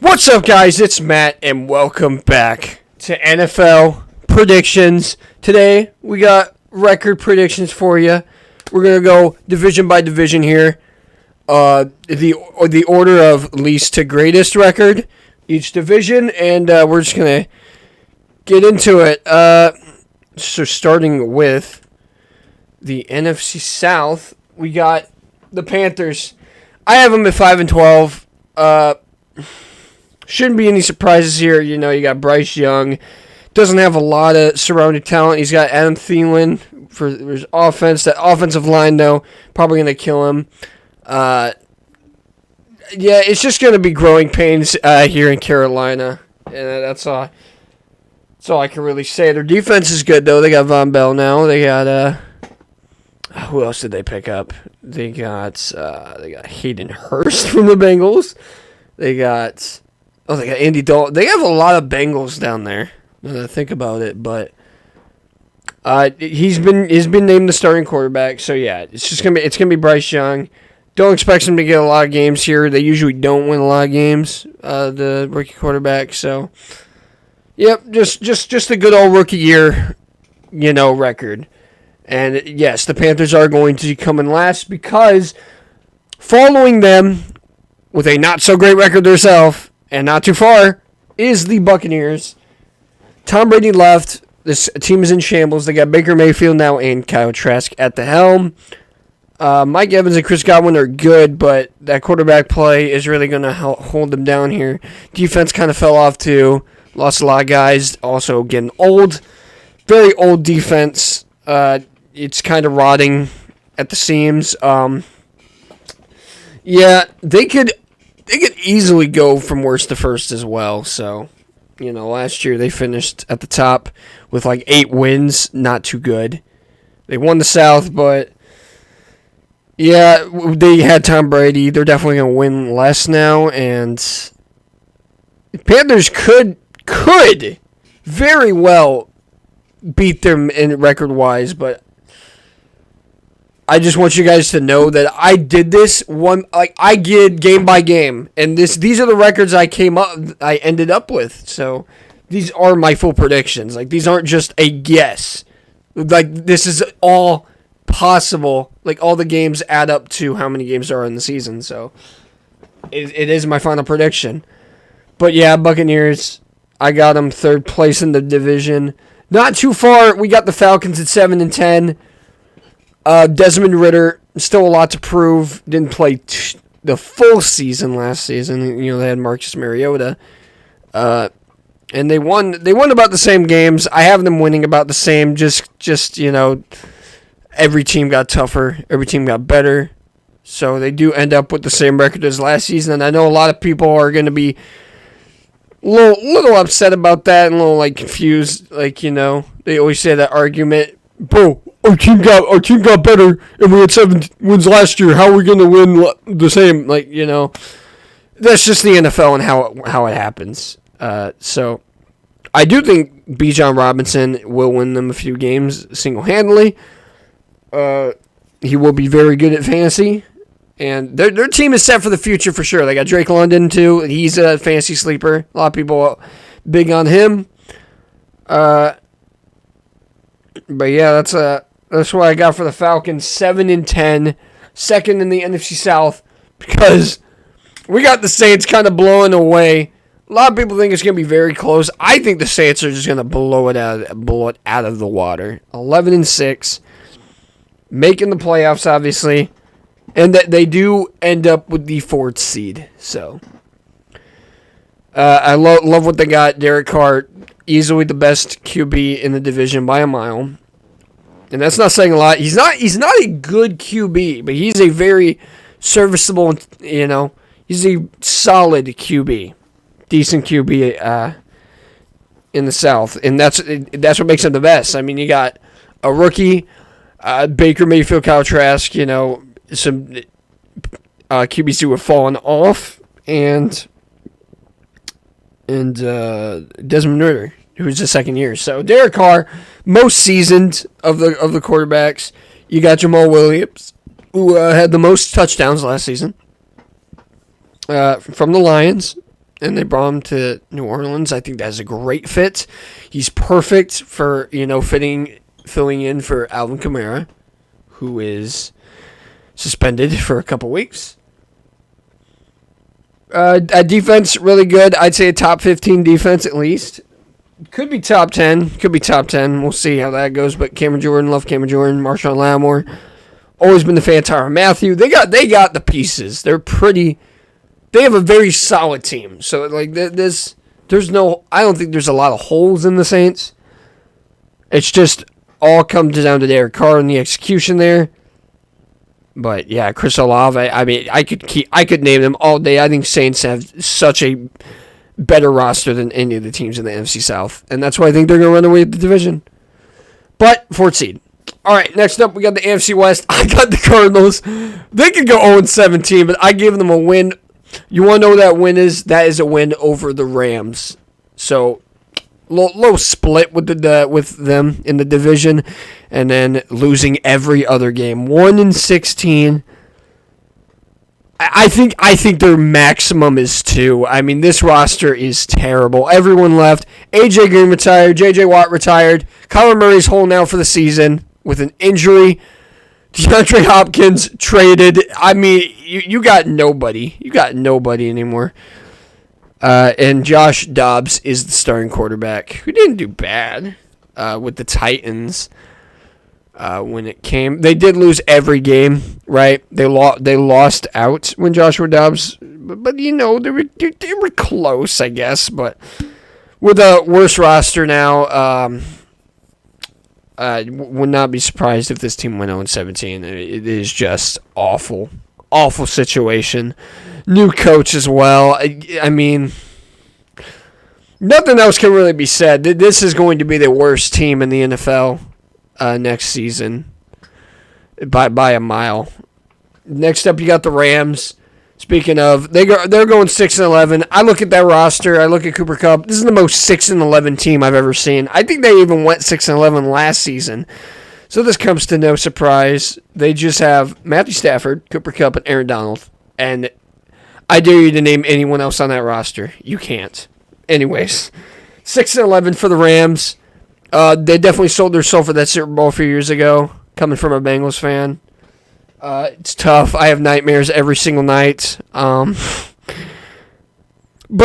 What's up, guys? It's Matt, and welcome back to NFL Predictions. Today, we got record predictions for you. We're going to go division by division here. The order of least to greatest record, each division, and we're just going to get into it. So starting with the NFC South, we got the Panthers. I have them at 5-12. Shouldn't be any surprises here. You know, you got Bryce Young. Doesn't have a lot of surrounding talent. He's got Adam Thielen for his offense. That offensive line, though, probably going to kill him. Yeah, it's just going to be growing pains here in Carolina. And that's all I can really say. Their defense is good, though. They got Von Bell now. They got who else did they pick up? They got Hayden Hurst from the Bengals. They got Andy Dalton. They have a lot of Bengals down there. Now that I think about it, but he's been named the starting quarterback. So yeah, it's gonna be Bryce Young. Don't expect him to get a lot of games here. They usually don't win a lot of games. The rookie quarterback. So yep, just a good old rookie year, record. And yes, the Panthers are going to come in last because following them with a not so great record themselves. And not too far is the Buccaneers. Tom Brady left. This team is in shambles. They got Baker Mayfield now and Kyle Trask at the helm. Mike Evans and Chris Godwin are good, but that quarterback play is really going to hold them down here. Defense kind of fell off too. Lost a lot of guys. Also getting old. Very old defense. It's kind of rotting at the seams. Yeah, they could easily go from worst to first as well. So, last year they finished at the top with like 8 wins. Not too good. They won the South, but yeah, they had Tom Brady. They're definitely going to win less now. And Panthers could very well beat them in record-wise, but I just want you guys to know that I did this I did game by game, and these are the records I ended up with. So these are my full predictions. Like, these aren't just a guess. Like, this is all possible. Like, all the games add up to how many games there are in the season. So it is my final prediction. But yeah, Buccaneers, I got them third place in the division. Not too far. We got the Falcons at 7-10. Desmond Ridder, still a lot to prove. Didn't play the full season last season. They had Marcus Mariota. And they won about the same games. I have them winning about the same. Just every team got tougher. Every team got better. So they do end up with the same record as last season. And I know a lot of people are going to be a little upset about that and a little confused. They always say that argument. Bro, our team got better, and we had 7 wins last year. How are we going to win the same? That's just the NFL and how it happens. So I do think Bijan Robinson will win them a few games single-handedly. He will be very good at fantasy, and their team is set for the future for sure. They got Drake London too. He's a fantasy sleeper. A lot of people big on him. But yeah, that's what I got for the Falcons. 7-10, second in the NFC South, because we got the Saints kind of blowing away. A lot of people think it's going to be very close. I think the Saints are just going to blow it out of the water. 11-6, making the playoffs, obviously, and that they do end up with the 4th seed. So I love what they got. Derek Carr, easily the best QB in the division by a mile. And that's not saying a lot. He's not a good QB, but he's a very serviceable, he's a solid QB. Decent QB in the South. And that's what makes him the best. I mean, you got a rookie, Baker Mayfield, Kyle Trask, some QBs who have fallen off, and Desmond Ridder, who's the second year. So Derek Carr, most seasoned of the quarterbacks. You got Jamal Williams, who had the most touchdowns last season from the Lions. and they brought him to New Orleans. I think that's a great fit. He's perfect for, filling in for Alvin Kamara, who is suspended for a couple weeks. Defense, really good. I'd say a top 15 defense at least. Could be top 10. We'll see how that goes. But Cameron Jordan, love Cameron Jordan. Marshawn Lattimore, always been the fan. Tyrann Mathieu. They got the pieces. They have a very solid team. So like there's no. I don't think there's a lot of holes in the Saints. It's just all comes down to Derek Carr and the execution there. But yeah, Chris Olave. I mean, I could name them all day. I think Saints have such a better roster than any of the teams in the NFC South, and that's why I think they're gonna run away with the division. But fourth seed. All right, next up we got the AFC West. I got the Cardinals. They could go 0-17, but I gave them a win. You want to know what that win is? That is a win over the Rams. So low split with them in the division, and then losing every other game. 1-16. I think their maximum is 2. I mean, this roster is terrible. Everyone left. AJ Green retired. JJ Watt retired. Kyler Murray's holding out for the season with an injury. DeAndre Hopkins traded. I mean, you got nobody. You got nobody anymore. And Josh Dobbs is the starting quarterback, who didn't do bad with the Titans when it came. They did lose every game, right? They lost out when Joshua Dobbs, but they were close, I guess. But with a worse roster now, would not be surprised if this team went 0-17. It is just awful situation. New coach as well. I mean, nothing else can really be said. This is going to be the worst team in the NFL next season by a mile. Next up, you got the Rams. Speaking of, they're going 6-11. I look at that roster. I look at Cooper Kupp. This is the most 6-11 team I've ever seen. I think they even went 6-11 last season. So this comes to no surprise. They just have Matthew Stafford, Cooper Kupp, and Aaron Donald. And I dare you to name anyone else on that roster. You can't. Anyways, 6-11 for the Rams. They definitely sold their soul for that Super Bowl a few years ago, coming from a Bengals fan. It's tough. I have nightmares every single night. But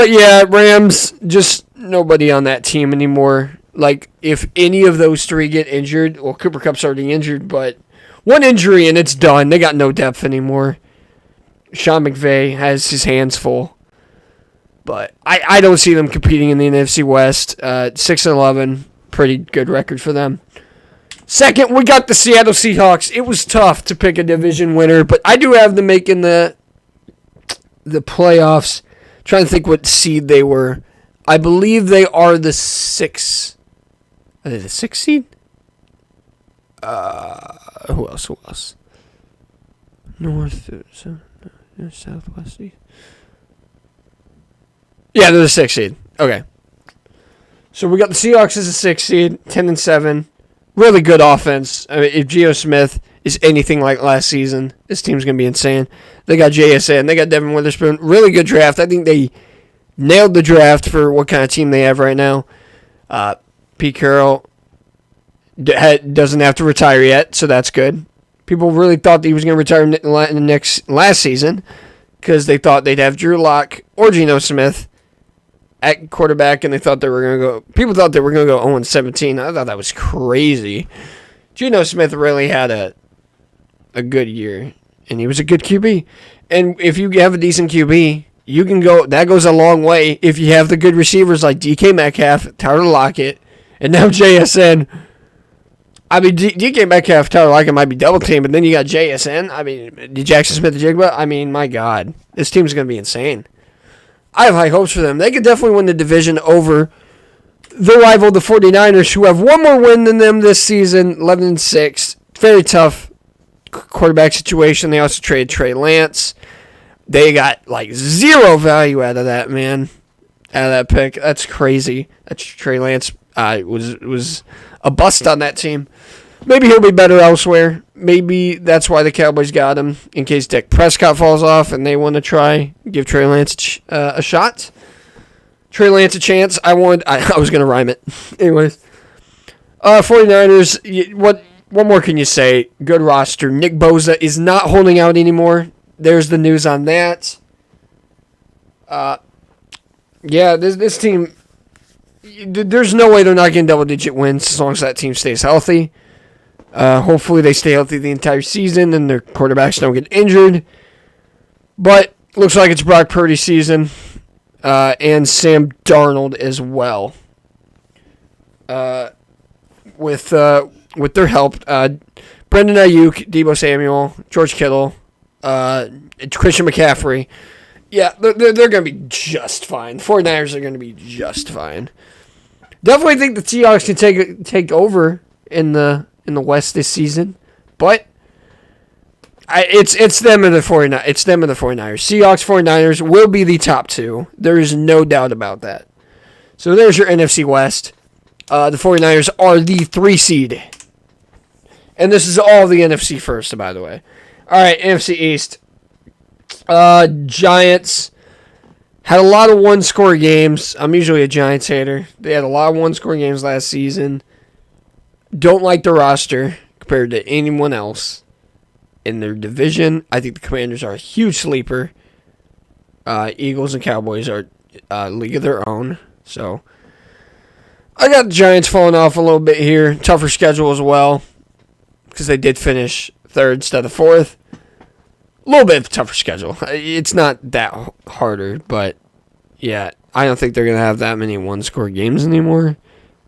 yeah, Rams, just nobody on that team anymore. Like, if any of those three get injured, well, Cooper Kupp's already injured, but one injury and it's done. They got no depth anymore. Sean McVay has his hands full. But I don't see them competing in the NFC West. 6-11, pretty good record for them. Second, we got the Seattle Seahawks. It was tough to pick a division winner, but I do have them making the playoffs. Trying to think what seed they were. I believe they are the 6th. Are they the 6th seed? Who else? North, Southwest. Yeah, they're the 6th seed. Okay. So we got the Seahawks as a 6th seed, 10-7. Really good offense. I mean, if Geno Smith is anything like last season, this team's going to be insane. They got JSN. They got Devin Witherspoon. Really good draft. I think they nailed the draft for what kind of team they have right now. Pete Carroll doesn't have to retire yet, so that's good. People really thought that he was going to retire in the last season because they thought they'd have Drew Lock or Geno Smith at quarterback, and they thought they were going to go. People thought they were going to go 0-17. I thought that was crazy. Geno Smith really had a good year, and he was a good QB. And if you have a decent QB, you can go. That goes a long way if you have the good receivers like DK Metcalf, Tyler Lockett, and now JSN. I mean, DK Metcalf, Tyler Lockett might be double teamed, but then you got JSN. I mean, Jackson Smith-Njigba. I mean, my God, this team's going to be insane. I have high hopes for them. They could definitely win the division over the rival, the 49ers, who have one more win than them this season, 11-6. Very tough quarterback situation. They also traded Trey Lance. They got like zero value out of that, man. Out of that pick. That's crazy. That's Trey Lance was a bust on that team. Maybe he'll be better elsewhere. Maybe that's why the Cowboys got him, in case Dak Prescott falls off and they want to try give Trey Lance a shot. Trey Lance a chance. I was going to rhyme it. Anyways. 49ers, what more can you say? Good roster. Nick Bosa is not holding out anymore. There's the news on that. This team, there's no way they're not getting double-digit wins as long as that team stays healthy. Hopefully they stay healthy the entire season and their quarterbacks don't get injured. But looks like it's Brock Purdy's season and Sam Darnold as well. With their help, Brendan Ayuk, Deebo Samuel, George Kittle, Christian McCaffrey. Yeah, they're going to be just fine. The 49ers are going to be just fine. Definitely think the Seahawks can take over in the West this season, but it's them and the 49ers. It's them and the 49ers. Seahawks, 49ers will be the top two. There is no doubt about that. So there's your NFC West. The 49ers are the 3 seed. And this is all the NFC first, by the way. All right, NFC East. Giants had a lot of one-score games. I'm usually a Giants hater. They had a lot of one-score games last season. Don't like the roster compared to anyone else in their division. I think the Commanders are a huge sleeper. Eagles and Cowboys are a league of their own. So I got the Giants falling off a little bit here. Tougher schedule as well because they did finish 3rd instead of 4th. A little bit of a tougher schedule. It's not that harder, but yeah, I don't think they're going to have that many one-score games anymore.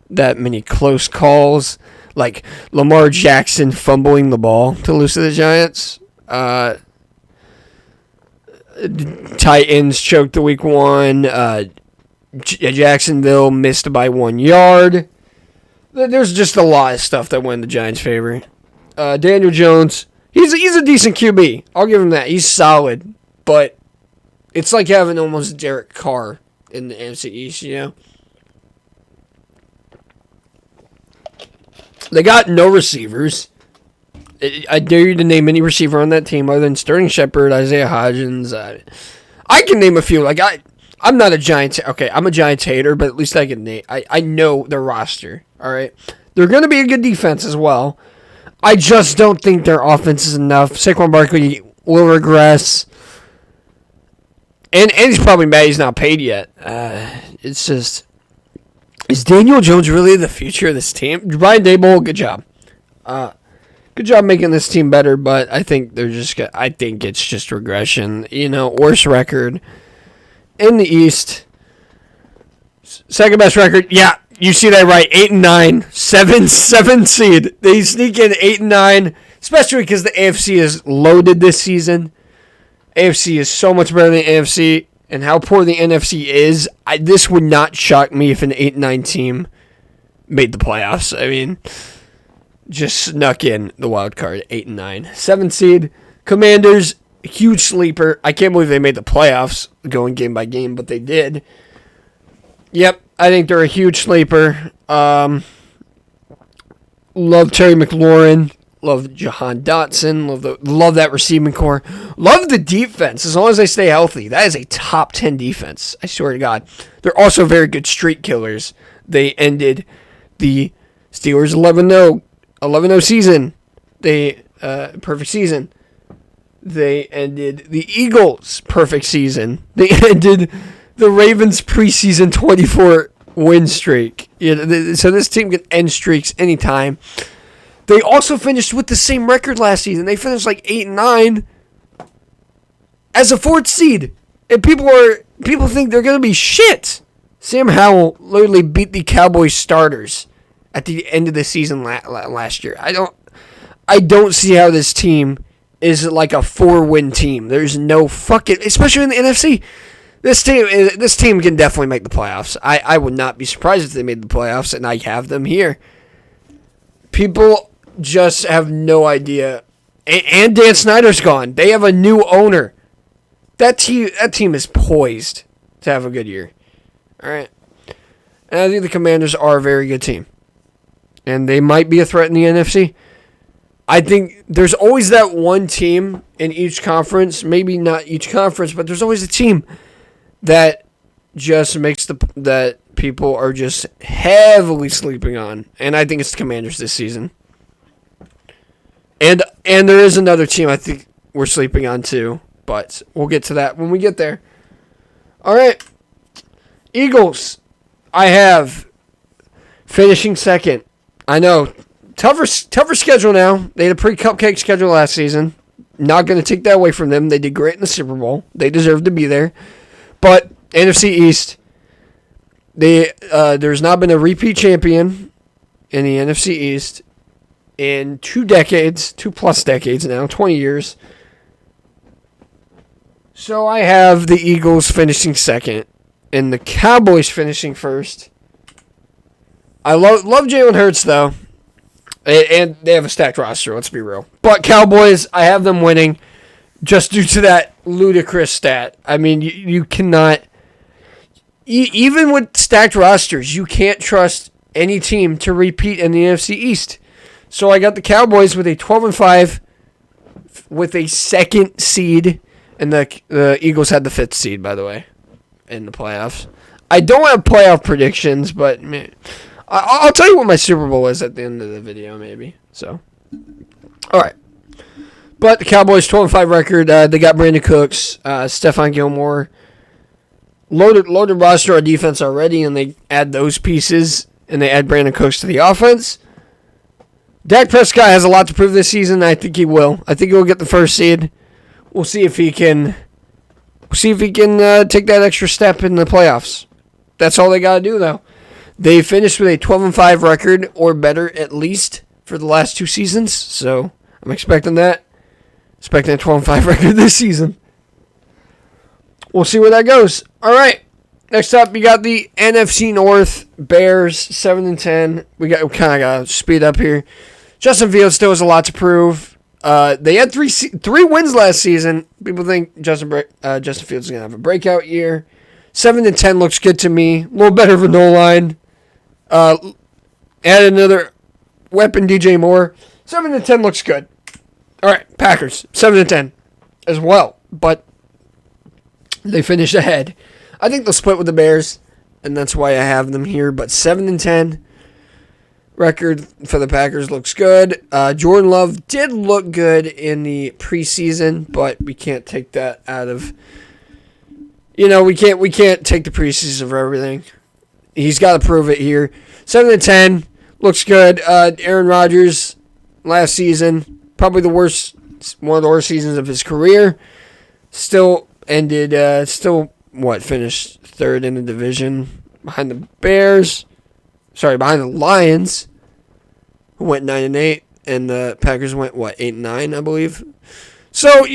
That many close calls. Like Lamar Jackson fumbling the ball to lose to the Giants. Titans choked the week 1. Jacksonville missed by 1 yard. There's just a lot of stuff that went in the Giants' favor. Daniel Jones, he's a decent QB. I'll give him that. He's solid, but it's like having almost Derek Carr in the NFC East, you know? They got no receivers. I dare you to name any receiver on that team other than Sterling Shepard, Isaiah Hodgins. I can name a few. I'm not a Giants. Okay, I'm a Giants hater, but at least I can name. I know their roster. All right, they're going to be a good defense as well. I just don't think their offense is enough. Saquon Barkley will regress, and he's probably mad he's not paid yet. It's just, is Daniel Jones really the future of this team? Brian Daboll, good job. Good job making this team better, but I think I think it's just regression. You know, worst record in the East. Second best record. Yeah, you see that right. 8-9, 7 seed. They sneak in 8-9, especially because the AFC is loaded this season. AFC is so much better than the AFC, and how poor the NFC is. This would not shock me if an 8-9 team made the playoffs. I mean, just snuck in the wild card, 8-9. 7 seed. Commanders, huge sleeper. I can't believe they made the playoffs going game by game, but they did. Yep, I think they're a huge sleeper. Love Terry McLaurin. Love Jahan Dotson. Love that receiving core. Love the defense as long as they stay healthy. That is a top 10 defense. I swear to God. They're also very good streak killers. They ended the Steelers 11-0 season. Perfect season. They ended the Eagles' perfect season. They ended the Ravens' preseason 24-win streak. So this team can end streaks anytime. They also finished with the same record last season. They finished 8-9 as a 4th seed. And people think they're going to be shit. Sam Howell literally beat the Cowboys starters at the end of the season last year. I don't see how this team is a 4-win team. There's no fucking, especially in the NFC. This team can definitely make the playoffs. I would not be surprised if they made the playoffs, and I have them here. People just have no idea. And Dan Snyder's gone. They have a new owner. That team is poised to have a good year. All right. And I think the Commanders are a very good team. And they might be a threat in the NFC. I think there's always that one team in each conference. Maybe not each conference, but there's always a team that just makes that people are just heavily sleeping on, and I think it's the Commanders this season. And there is another team I think we're sleeping on too, but we'll get to that when we get there. All right, Eagles. I have finishing second. I know, tougher schedule now. They had a pretty cupcake schedule last season. Not going to take that away from them. They did great in the Super Bowl. They deserve to be there. But NFC East, there's not been a repeat champion in the NFC East in 2 plus decades now, 20 years. So I have the Eagles finishing second and the Cowboys finishing first. I love Jalen Hurts, though. And they have a stacked roster, let's be real. But Cowboys, I have them winning just due to that ludicrous stat. I mean, you cannot... Even with stacked rosters, you can't trust any team to repeat in the NFC East. So I got the Cowboys with a 12-5 with a second seed. And the Eagles had the 5th seed, by the way, in the playoffs. I don't have playoff predictions, but... I'll tell you what my Super Bowl is at the end of the video, maybe. So, all right. But the Cowboys 12-5 record. They got Brandon Cooks, Stephon Gilmore, loaded roster on defense already, and they add those pieces, and they add Brandon Cooks to the offense. Dak Prescott has a lot to prove this season. I think he will. I think he'll get the 1st seed. We'll see if he can. Take that extra step in the playoffs. That's all they gotta do, though. They finished with a 12-5 record or better at least for the last 2 seasons. So I'm expecting that. Expecting a 12-5 record this season. We'll see where that goes. All right. Next up, you got the NFC North Bears 7-10. We kind of got to speed up here. Justin Fields still has a lot to prove. They had three wins last season. People think Justin Fields is gonna have a breakout year. 7-10 looks good to me. A little better of a no line. Add another weapon, DJ Moore. 7-10 looks good. All right, Packers 7-10 as well, but they finished ahead. I think they'll split with the Bears, and that's why I have them here. But 7-10 record for the Packers looks good. Jordan Love did look good in the preseason, but we can't take that out of. We can't take the preseason for everything. He's got to prove it here. 7-10 looks good. Aaron Rodgers last season, probably one of the worst seasons of his career. Still finished 3rd in the division behind the behind the Lions, who went 9-8, and the Packers went 8-9, I believe. So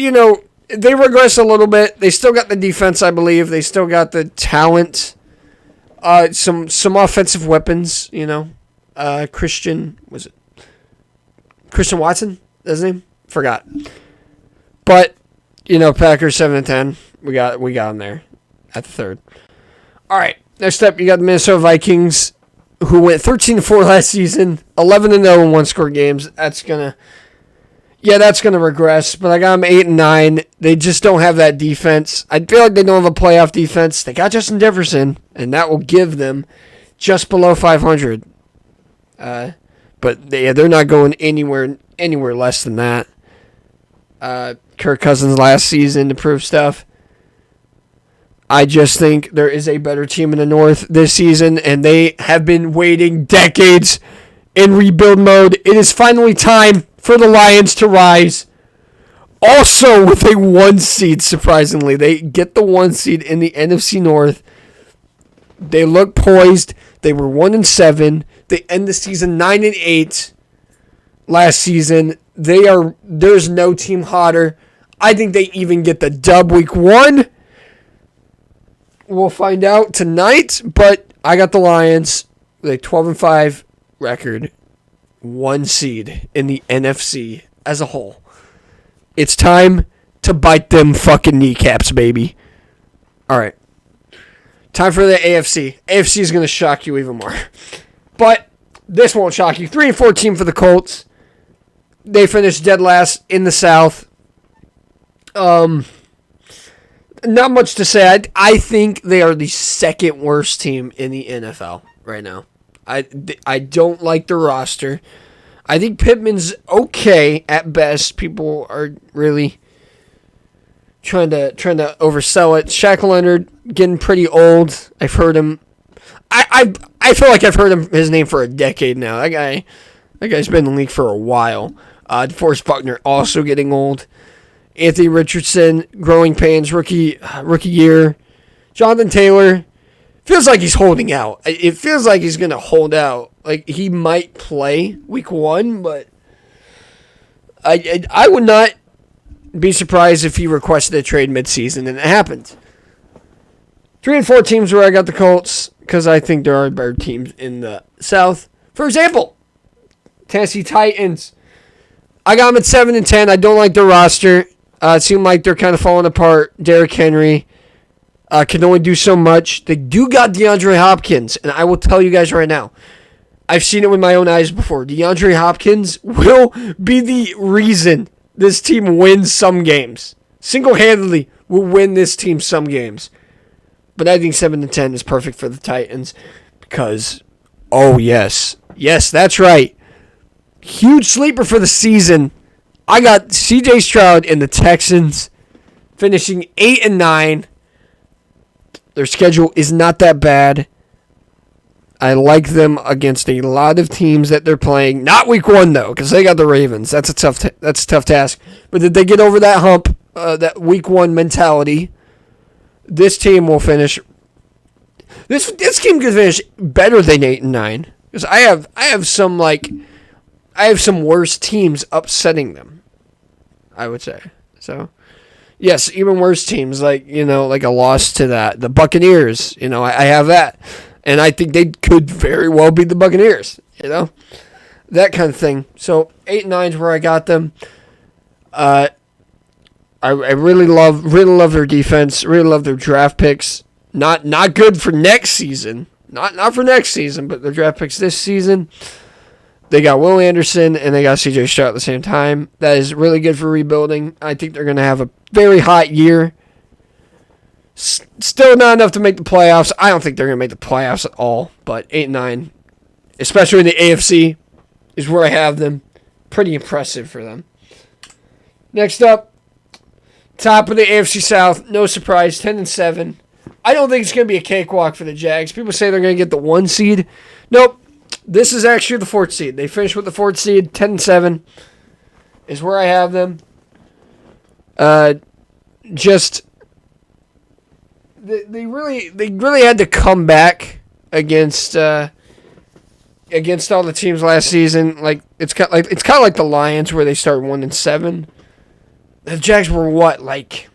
they regress a little bit. They still got the defense, I believe. They still got the talent. Some offensive weapons, Christian Watson? That's his name? Forgot. But, Packers 7-10. We got them there at the 3rd. All right. Next up, you got the Minnesota Vikings, who went 13-4 last season, 11-0 in one-score games. That's gonna regress, but I got them 8-9. They just don't have that defense. I feel like they don't have a playoff defense. They got Justin Jefferson, and that will give them just below 500. But they're not going anywhere less than that. Kirk Cousins last season to prove stuff. I just think there is a better team in the North this season, and they have been waiting decades in rebuild mode. It is finally time for the Lions to rise. Also with a 1 seed, surprisingly. They get the 1 seed in the NFC North. They look poised. They were 1-7. They end the season 9-8 last season. There's no team hotter. I think they even get the dub week 1. We'll find out tonight, but I got the Lions with a 12-5 record. 1 seed in the NFC as a whole. It's time to bite them fucking kneecaps, baby. All right. Time for the AFC. AFC is going to shock you even more. But this won't shock you. 3-14 for the Colts. They finished dead last in the South. Not much to say. I think they are the second worst team in the NFL right now. I don't like the roster. I think Pittman's okay at best. People are really trying to oversell it. Shaq Leonard getting pretty old. I've heard him. I feel like I've heard his name for a decade now. That guy's been in the league for a while. DeForest Buckner also getting old. Anthony Richardson, growing pains, rookie year. Jonathan Taylor feels like he's holding out. It feels like he's gonna hold out. Like he might play week 1, but I would not be surprised if he requested a trade midseason and it happened. 3 and 4 teams where I got the Colts because I think there are better teams in the South. For example, Tennessee Titans. I got them at 7 and 10. I don't like their roster. It seemed like they're kind of falling apart. Derrick Henry can only do so much. They do got DeAndre Hopkins, and I will tell you guys right now, I've seen it with my own eyes before. DeAndre Hopkins will be the reason this team wins some games. Single-handedly will win this team some games. But I think 7 and 10 is perfect for the Titans because, oh yes, that's right. Huge sleeper for the season. I got C.J. Stroud and the Texans finishing 8 and 9. Their schedule is not that bad. I like them against a lot of teams that they're playing. Not week 1 though, because they got the Ravens. That's a tough task. But did they get over that hump, that week 1 mentality? This team will finish. This team could finish better than 8 and 9 because I have some worse teams upsetting them, I would say. So, yes, even worse teams like a loss to the Buccaneers. I have that, and I think they could very well beat the Buccaneers. That kind of thing. So 8 and 9 is where I got them. I really love their defense. Really love their draft picks. Not good for next season. Not for next season, but their draft picks this season. They got Will Anderson and they got C.J. Stroud at the same time. That is really good for rebuilding. I think they're going to have a very hot year. Still not enough to make the playoffs. I don't think they're going to make the playoffs at all. But 8 and 9, especially in the AFC, is where I have them. Pretty impressive for them. Next up, top of the AFC South. No surprise, 10 and 7. I don't think it's going to be a cakewalk for the Jags. People say they're going to get the 1 seed. Nope. This is actually the 4th seed. They finished with the 4th seed. 10 and 7 is where I have them. They really had to come back against all the teams last season. Like it's kind of like the Lions where they start 1 and 7. The Jags were what, like?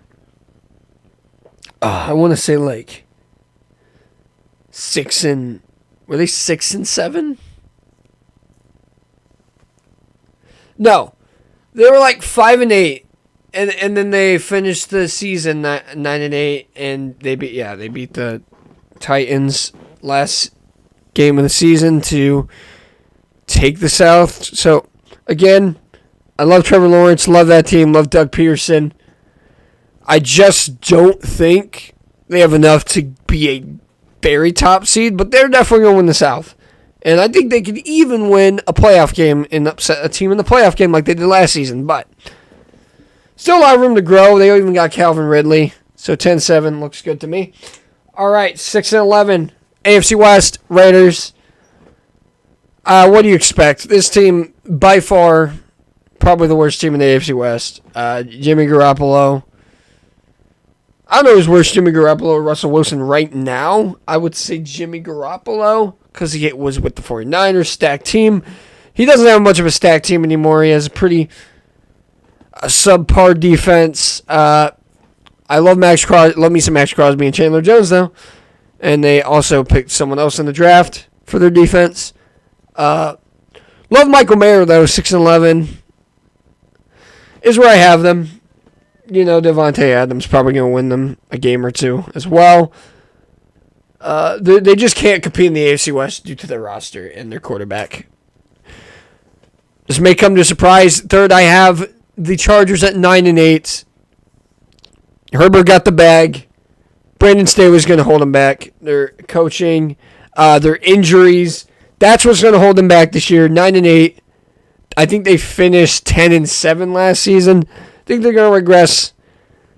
I want to say like 6 and. Were they 6 and 7? No, they were like 5 and 8, and then they finished the season 9 and 8, and they beat the Titans last game of the season to take the South. So again, I love Trevor Lawrence, love that team, love Doug Peterson. I just don't think they have enough to be a very top seed, but they're definitely going to win the South. And I think they could even win a playoff game and upset a team in the playoff game like they did last season. But still a lot of room to grow. They even got Calvin Ridley. So 10-7 looks good to me. All right, 6 and 11. AFC West, Raiders. What do you expect? This team, by far, probably the worst team in the AFC West. Jimmy Garoppolo. I don't know who's worse, Jimmy Garoppolo or Russell Wilson right now. I would say Jimmy Garoppolo because he was with the 49ers, stacked team. He doesn't have much of a stacked team anymore. He has a pretty subpar defense. I love me some Max Crosby and Chandler Jones, though. And they also picked someone else in the draft for their defense. Love Michael Mayer, though, 6 and 11 is where I have them. Devontae Adams probably going to win them a game or two as well. They just can't compete in the AFC West due to their roster and their quarterback. This may come to a surprise. Third, I have the Chargers at 9 and 8. Herbert got the bag. Brandon Staley's going to hold him back. Their coaching, their injuries. That's what's going to hold them back this year. 9-8. I think they finished 10-7 last season. I think they're going to regress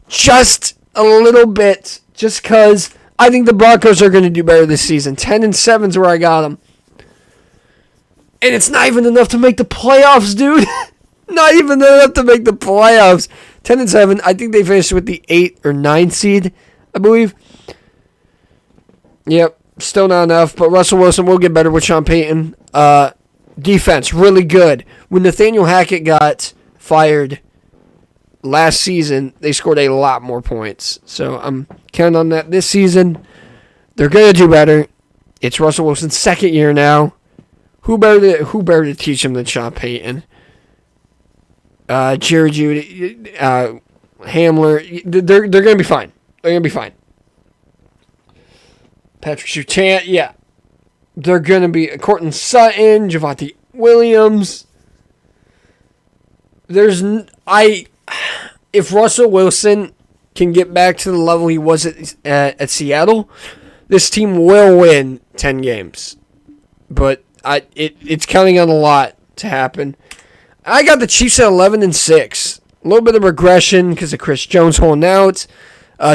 just a little bit, just because I think the Broncos are going to do better this season. 10-7 is where I got them. And it's not even enough to make the playoffs, dude. Not even enough to make the playoffs. 10-7. I think they finished with the 8 or 9 seed, I believe. Yep. Still not enough, but Russell Wilson will get better with Sean Payton. Defense, really good. When Nathaniel Hackett got fired last season, they scored a lot more points. So I'm counting on that this season. They're going to do better. It's Russell Wilson's second year now. Who better to teach him than Sean Payton? Jerry Jeudy, Hamler. They're going to be fine. They're going to be fine. Patrick Surtain, yeah. They're going to be Courtland Sutton, Javonte Williams. If Russell Wilson can get back to the level he was at Seattle, this team will win 10 games. But it's counting on a lot to happen. I got the Chiefs at 11-6. A little bit of regression because of Chris Jones holding out.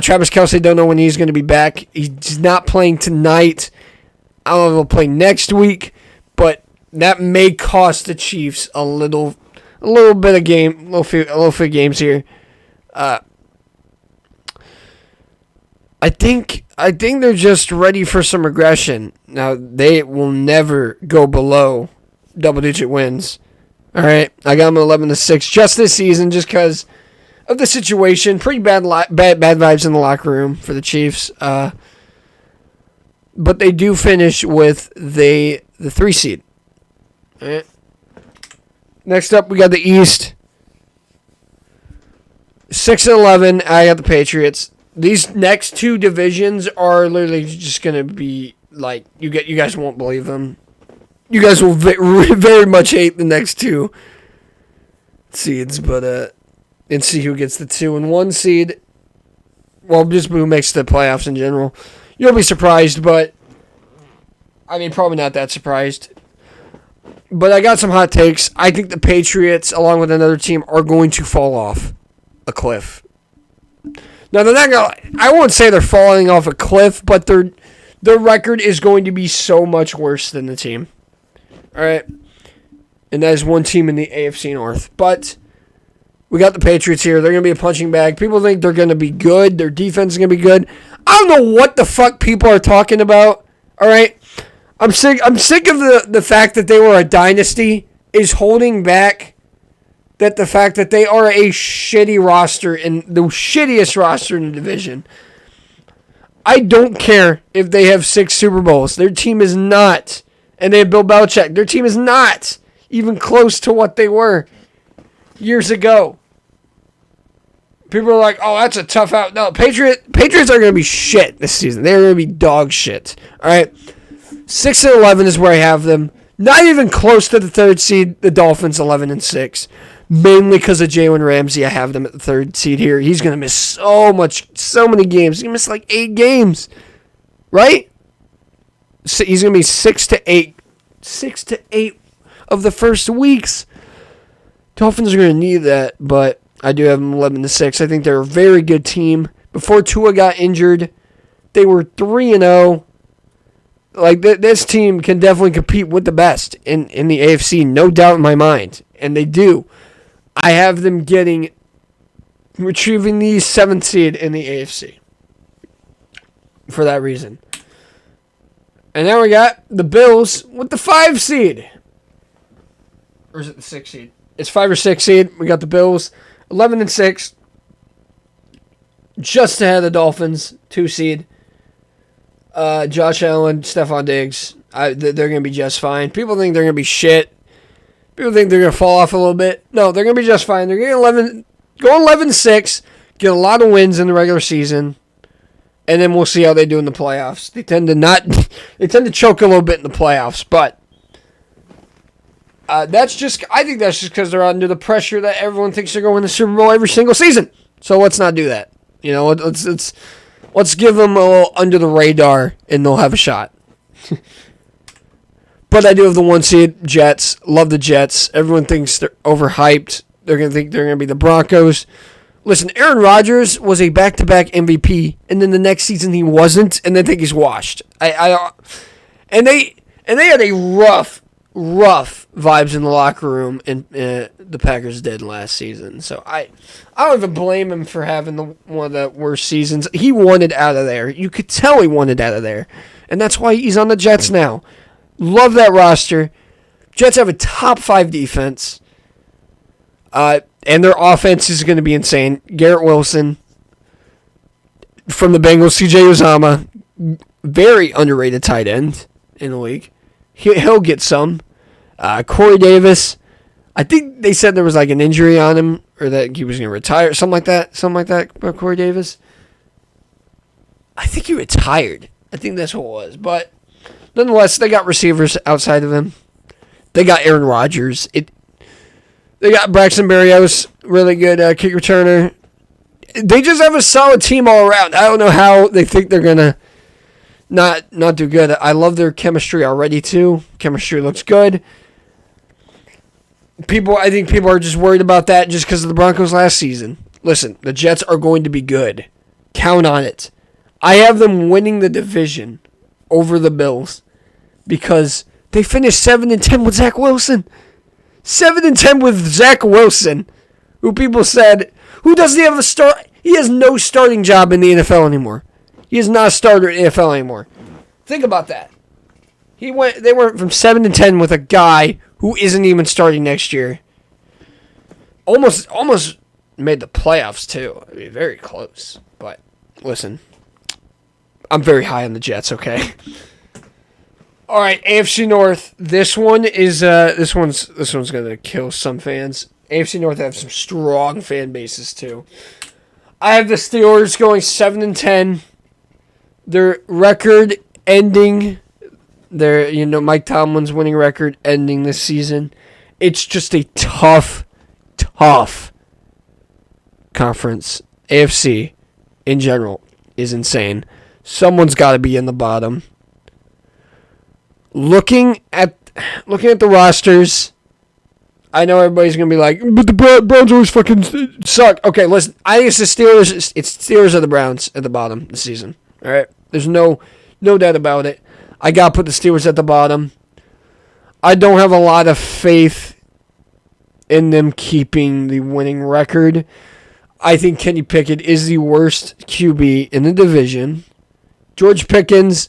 Travis Kelce, don't know when he's going to be back. He's not playing tonight. I don't know if he'll play next week, but that may cost the Chiefs a little bit of game, a little few games here. I think they're just ready for some regression. Now they will never go below double-digit wins. All right, I got them 11-6 just this season, just because of the situation. Pretty bad vibes in the locker room for the Chiefs. But they do finish with the 3 seed. All right. Next up, we got the East. 6-11. I got the Patriots. These next two divisions are literally just gonna be like you guys won't believe them. You guys will very much hate the next two seeds, but and see who gets the 2 and 1 seed. Well, just who makes the playoffs in general. You'll be surprised, but I mean, probably not that surprised. But I got some hot takes. I think the Patriots, along with another team, are going to fall off a cliff. Now, they're not going. I won't say they're falling off a cliff, but their record is going to be so much worse than the team. All right, and that is one team in the AFC North. But we got the Patriots here. They're going to be a punching bag. People think they're going to be good. Their defense is going to be good. I don't know what the fuck people are talking about. All right, I'm sick of the fact that they were a dynasty is holding back that the fact that they are a shitty roster and the shittiest roster in the division. I don't care if they have 6 Super Bowls. Their team is not. And they have Bill Belichick. Their team is not even close to what they were years ago. People are like, oh, that's a tough out. No, Patriots are going to be shit this season. They're going to be dog shit. All right. 6-11 is where I have them. Not even close to the 3rd seed, the Dolphins 11-6. Mainly because of Jalen Ramsey. I have them at the 3rd seed here. He's going to miss so many games. He's going to miss like 8 games. Right? So he's going to be 6 to 8. 6 to 8 of the first weeks. Dolphins are going to need that, but I do have them 11-6. I think they're a very good team. Before Tua got injured, they were 3-0. Like, this team can definitely compete with the best in the AFC, no doubt in my mind. And they do. I have them retrieving the 7th seed in the AFC. For that reason. And now we got the Bills with the 5 seed. Or is it the 6 seed? It's 5 or 6 seed. We got the Bills 11-6. Just ahead of the Dolphins, 2 seed. Josh Allen, Stephon Diggs. They're going to be just fine. People think they're going to be shit. People think they're going to fall off a little bit. No, they're going to be just fine. They're going to go 11-6, get a lot of wins in the regular season, and then we'll see how they do in the playoffs. They tend to choke a little bit in the playoffs, but I think that's just because they're under the pressure that everyone thinks they're going to the Super Bowl every single season. So let's not do that. Let's give them a little under the radar, and they'll have a shot. But I do have the 1 seed, Jets. Love the Jets. Everyone thinks they're overhyped. They're going to think they're going to be the Broncos. Listen, Aaron Rodgers was a back-to-back MVP, and then the next season he wasn't, and they think he's washed. And they had a rough vibes in the locker room, and the Packers did last season. So I don't even blame him for having one of the worst seasons. He wanted out of there. You could tell he wanted out of there, and that's why he's on the Jets now. Love that roster. Jets have a top 5 defense. And their offense is going to be insane. Garrett Wilson from the Bengals, C.J. Uzomah, very underrated tight end in the league. He'll get some. Corey Davis, I think they said there was like an injury on him or that he was going to retire, something like that about Corey Davis. I think he retired. I think that's what it was. But nonetheless, they got receivers outside of him. They got Aaron Rodgers. They got Braxton Berrios, really good kick returner. They just have a solid team all around. I don't know how they think they're going to not do good. I love their chemistry already, too. Chemistry looks good. I think people are just worried about that just because of the Broncos last season. Listen, the Jets are going to be good. Count on it. I have them winning the division over the Bills because they finished 7-10 with Zach Wilson. 7-10 with Zach Wilson, who people said, who doesn't have a start? He has no starting job in the NFL anymore. He is not a starter in the NFL anymore. Think about that. They went from 7-10 with a guy who isn't even starting next year. Almost made the playoffs too. I mean, very close. But listen, I'm very high on the Jets. Okay. All right, AFC North. This one's gonna kill some fans. AFC North have some strong fan bases too. I have the Steelers going 7-10. Their record ending. Mike Tomlin's winning record ending this season. It's just a tough conference. AFC in general is insane. Someone's got to be in the bottom. Looking at the rosters, I know everybody's going to be like, but the Browns always fucking suck. Okay, listen, I think it's the Steelers. It's Steelers or the Browns at the bottom this season. All right? There's no doubt about it. I got to put the Steelers at the bottom. I don't have a lot of faith in them keeping the winning record. I think Kenny Pickett is the worst QB in the division. George Pickens,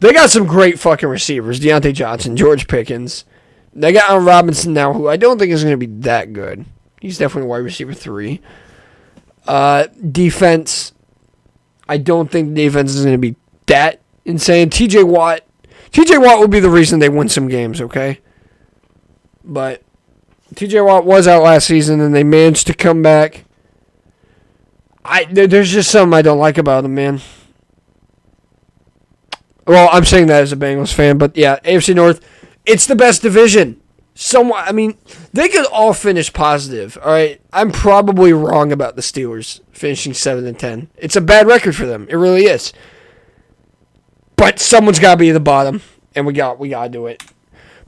they got some great fucking receivers. Deontay Johnson, George Pickens. They got Allen Robinson now, who I don't think is going to be that good. He's definitely wide receiver 3. Defense, I don't think defense is going to be that insane. TJ Watt will be the reason they win some games, okay? But TJ Watt was out last season, and they managed to come back. There's just something I don't like about him, man. Well, I'm saying that as a Bengals fan, but yeah, AFC North, it's the best division. They could all finish positive, all right? I'm probably wrong about the Steelers finishing 7-10. It's a bad record for them. It really is. But someone's got to be at the bottom, and we got to do it.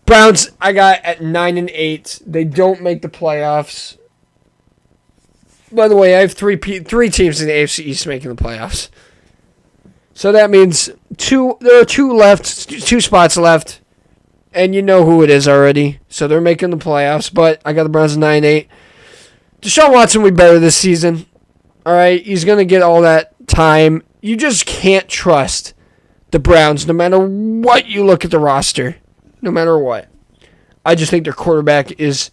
Browns, I got at 9-8. They don't make the playoffs. By the way, I have three teams in the AFC East making the playoffs. So that means there are two spots left, and you know who it is already. So they're making the playoffs, but I got the Browns at 9-8. Deshaun Watson will be better this season. All right, he's going to get all that time. You just can't trust the Browns no matter what you look at the roster. No matter what. I just think their quarterback is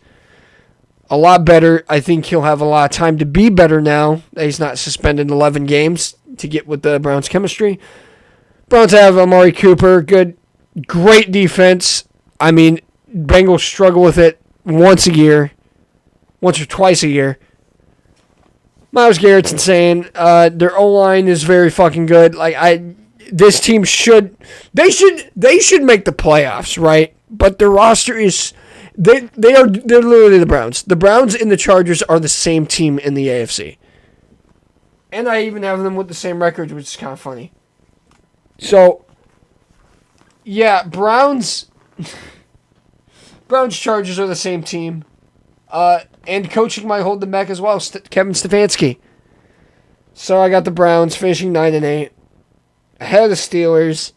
a lot better. I think he'll have a lot of time to be better now that he's not suspended 11 games to get with the Browns' chemistry. Browns have Amari Cooper. Great defense. I mean, Bengals struggle with it once or twice a year. Myles Garrett's insane. Their O-line is very fucking good. This team should make the playoffs, right? But their roster is they're literally the Browns. The Browns and the Chargers are the same team in the AFC. And I even have them with the same record, which is kind of funny. So, yeah, Browns Chargers are the same team. And coaching might hold them back as well, Kevin Stefanski. So I got the Browns finishing 9-8. Ahead of the Steelers.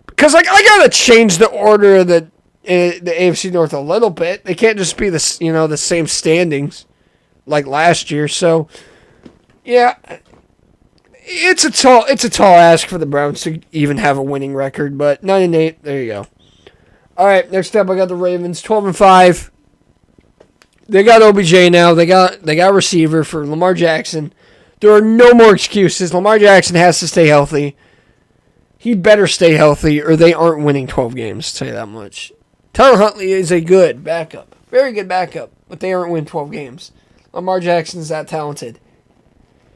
Because I gotta change the order of the AFC North a little bit. They can't just be the same standings like last year. So, yeah, it's a tall ask for the Browns to even have a winning record. But 9-8, there you go. All right, next up I got the Ravens 12-5. They got OBJ now. They got receiver for Lamar Jackson. There are no more excuses. Lamar Jackson has to stay healthy. He better stay healthy or they aren't winning 12 games, I'll tell you that much. Tyler Huntley is a good backup. Very good backup, but they aren't winning 12 games. Lamar Jackson's that talented.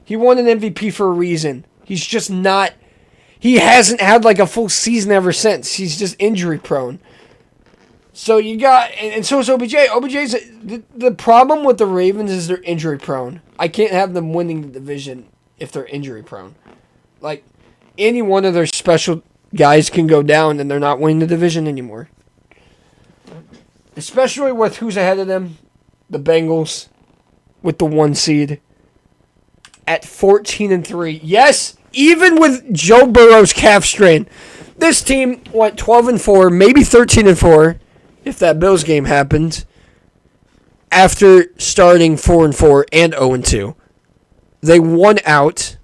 He won an MVP for a reason. He's just not... He hasn't had like a full season ever since. He's just injury prone. So you got... And so is OBJ. OBJ's... The problem with the Ravens is they're injury prone. I can't have them winning the division if they're injury prone. Like, any one of their special guys can go down and they're not winning the division anymore. Especially with who's ahead of them. The Bengals with the 1 seed at 14-3. Yes, even with Joe Burrow's calf strain, this team went 12-4, maybe 13-4 if that Bills game happened, after starting 4-4 and 0-2. They won out.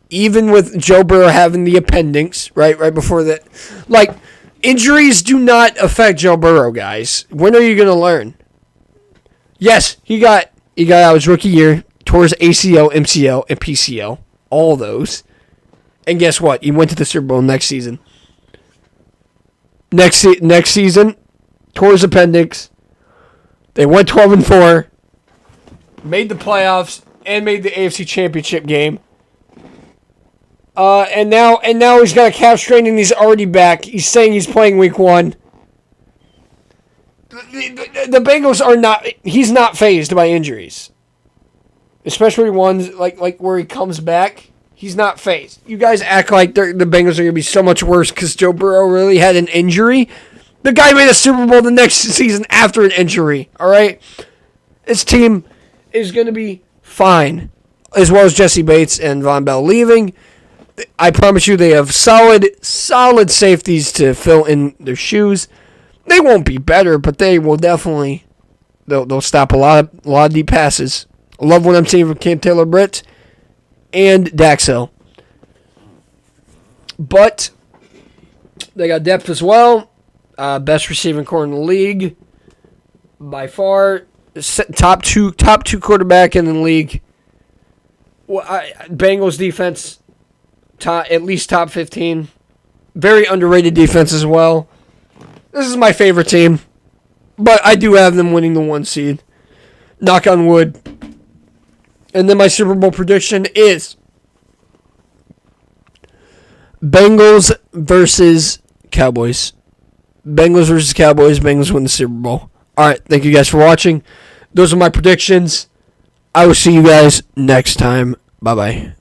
Even with Joe Burrow having the appendix, right before that. Like, injuries do not affect Joe Burrow, guys. When are you going to learn? Yes, he got out his rookie year, tore his ACL, MCL, and PCL. All those. And guess what? He went to the Super Bowl next season. Next season, tore his appendix. They went 12-4, made the playoffs, and made the AFC Championship game. And now he's got a calf strain and he's already back. He's saying he's playing week 1. The Bengals are not... He's not fazed by injuries. Especially ones like where he comes back. He's not fazed. You guys act like the Bengals are going to be so much worse because Joe Burrow really had an injury. The guy made a Super Bowl the next season after an injury. All right? This team is going to be fine. As well as Jesse Bates and Von Bell leaving. I promise you they have solid safeties to fill in their shoes. They won't be better, but they will definitely... They'll stop a lot of deep passes. I love what I'm seeing from Cam Taylor-Britt and Dax Hill. But they got depth as well. Best receiving core in the league by far. Top two quarterback in the league. Well, Bengals defense, at least top 15. Very underrated defense as well. This is my favorite team, but I do have them winning the 1 seed. Knock on wood. And then my Super Bowl prediction is Bengals versus Cowboys. Bengals versus Cowboys. Bengals win the Super Bowl. All right, thank you guys for watching. Those are my predictions. I will see you guys next time. Bye-bye.